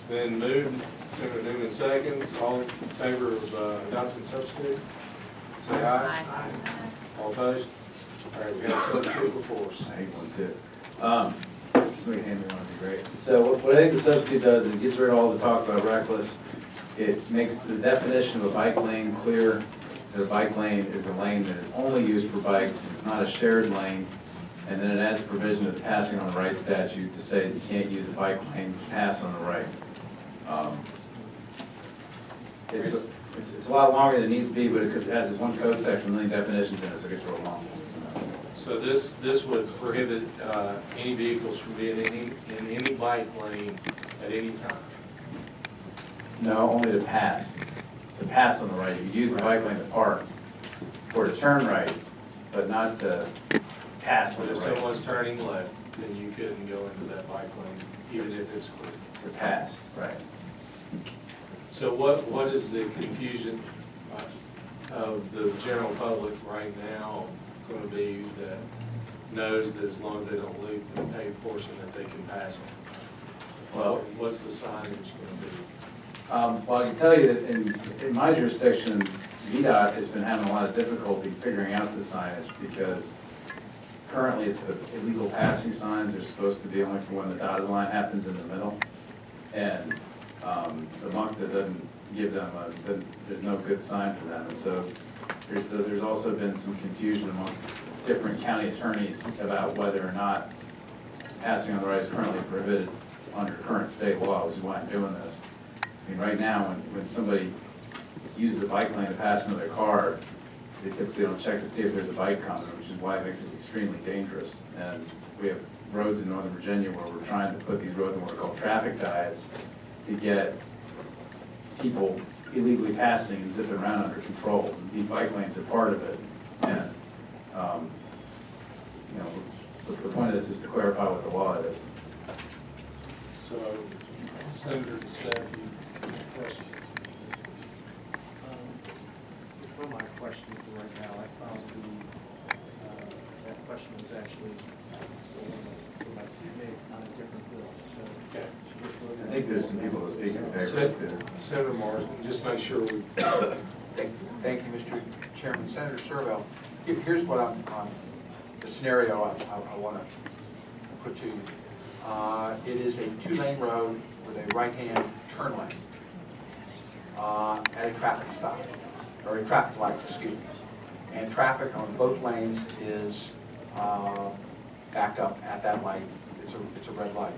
Then moved, Senator Newman seconds. All in favor of adopting substitute? Say aye. Aye. All opposed? All right, we have substitute before us. I hate one too. Somebody hand me one would be great. So what I think the substitute does is it gets rid of all the talk about reckless. It makes the definition of a bike lane clear. That a bike lane is a lane that is only used for bikes. It's not a shared lane. And then it adds a provision of the passing on the right statute to say that you can't use a bike lane to pass on the right. It's a lot longer than it needs to be, but because it has this one code section, a million definitions in it, so it gets real long. So this would prohibit any vehicles from being in any bike lane at any time? No, only to pass. To pass on the right. You use the bike lane to park or to turn right, but not to pass on But the if right. someone's turning left, then you couldn't go into that bike lane, even if it's clear. To pass, right. So what is the confusion of the general public right now going to be that knows that as long as they don't leave the paved portion that they can pass on? Well, what's the signage going to be? Well, I can tell you that in my jurisdiction, VDOT has been having a lot of difficulty figuring out the signage because currently the illegal passing signs are supposed to be only for when the dotted line happens in the middle. And the month that doesn't give them there's no good sign for them. And so there's also been some confusion amongst different county attorneys about whether or not passing on the right is currently prohibited under current state law, which is why I'm doing this. I mean, right now, when somebody uses a bike lane to pass into their car, they typically don't check to see if there's a bike coming, which is why it makes it extremely dangerous. And we have roads in Northern Virginia where we're trying to put these roads in what are called traffic diets to get people illegally passing and zipping around under control. And these bike lanes are part of it. And you know, the point of this is to clarify what the law is. So, Senator and staff, you have a question? For my question right now, I found that question was actually my seatmate on a different bill. So Okay. I think there's some people that speak in favor of it too. Senator Morrison, just make sure we. Thank you, Mr. Chairman. Senator Surovell, here's what the scenario I want to put to you. It is a two-lane road with a right-hand turn lane at a traffic stop, or a traffic light, excuse me. And traffic on both lanes is backed up at that light. It's a red light.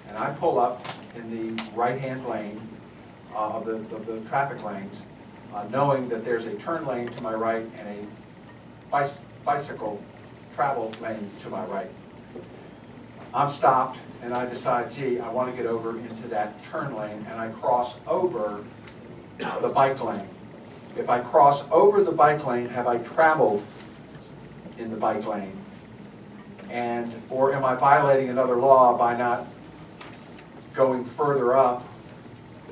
And I pull up in the right-hand lane of the traffic lanes, knowing that there's a turn lane to my right and a bicycle travel lane to my right. I'm stopped and I decide, gee, I want to get over into that turn lane, and I cross over the bike lane. If I cross over the bike lane, have I traveled in the bike lane? Or am I violating another law by not going further up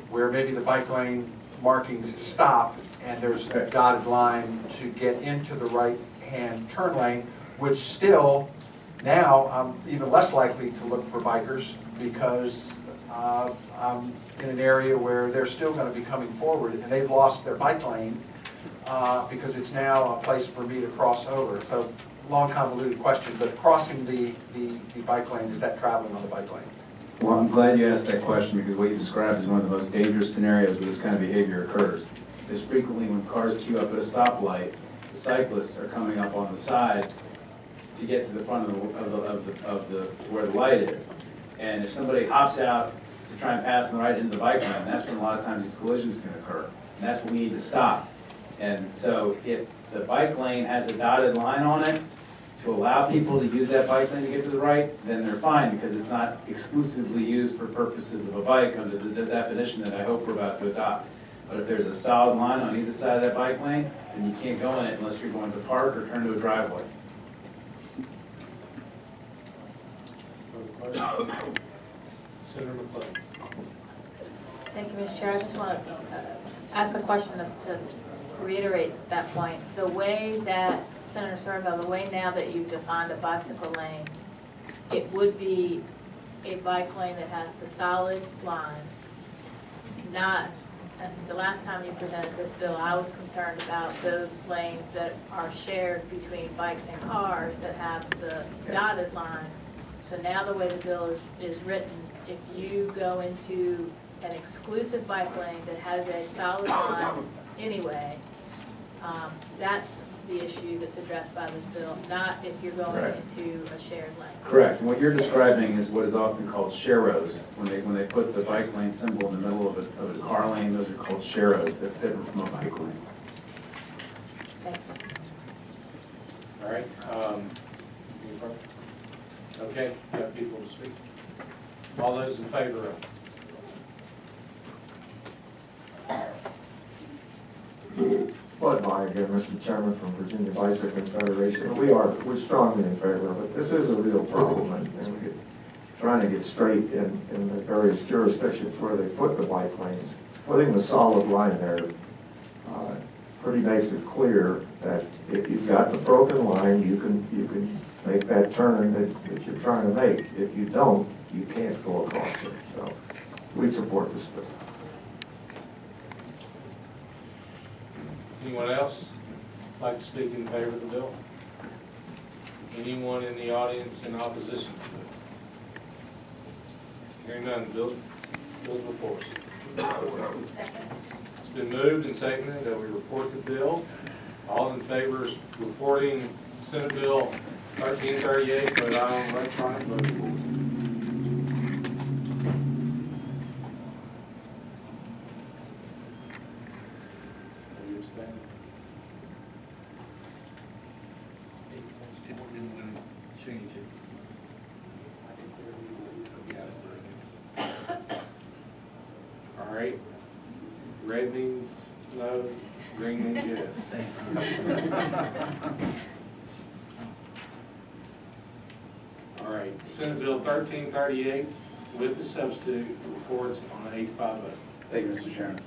where maybe the bike lane markings stop and there's a dotted line to get into the right-hand turn lane, which still, now I'm even less likely to look for bikers because I'm in an area where they're still going to be coming forward and they've lost their bike lane because it's now a place for me to cross over. So, long convoluted question, but crossing the bike lane, is that traveling on the bike lane? Well, I'm glad you asked that question because what you described is one of the most dangerous scenarios where this kind of behavior occurs. Because frequently when cars queue up at a stoplight, the cyclists are coming up on the side to get to the front of the where the light is. And if somebody hops out to try and pass on the right into the bike lane, that's when a lot of times these collisions can occur. And that's when we need to stop. And so if the bike lane has a dotted line on it to allow people to use that bike lane to get to the right, then they're fine because it's not exclusively used for purposes of a bike under the definition that I hope we're about to adopt. But if there's a solid line on either side of that bike lane, then you can't go in it unless you're going to park or turn to a driveway. Senator McClellan. Thank you, Mr. Chair. I just want to ask a question to reiterate that point. The way that, Senator Surovell, the way now that you've defined a bicycle lane, it would be a bike lane that has the solid line, not, I think the last time you presented this bill, I was concerned about those lanes that are shared between bikes and cars that have the dotted line. So now the way the bill is written, if you go into an exclusive bike lane that has a solid line anyway, that's the issue that's addressed by this bill, not if you're going Right. into a shared lane. Correct. And what you're describing is what is often called sharrows. When they put the bike lane symbol in the middle of a car lane, those are called sharrows. That's different from a bike lane. Thanks. All right, any further? Okay, got people to speak. All those in favor of? Bud Nye again, Mr. Chairman from Virginia Bicycling Federation. We're strongly in favor of it. This is a real problem, and we're trying to get straight in the various jurisdictions where they put the bike lanes. Putting the solid line there pretty makes it clear that if you've got the broken line, you can make that turn that you're trying to make. If you don't, you can't go across it. So we support this bill. Anyone else like to speak in favor of the bill? Anyone in the audience in opposition to it? Hearing none, bills before us. Second. It's been moved and seconded that we report the bill. All in favor of reporting Senate Bill 1338, vote aye on electronic vote. All right, red means no, green means yes. All right, Senate Bill 1338 with the substitute reports on 850. Thank you, Mr. Chairman.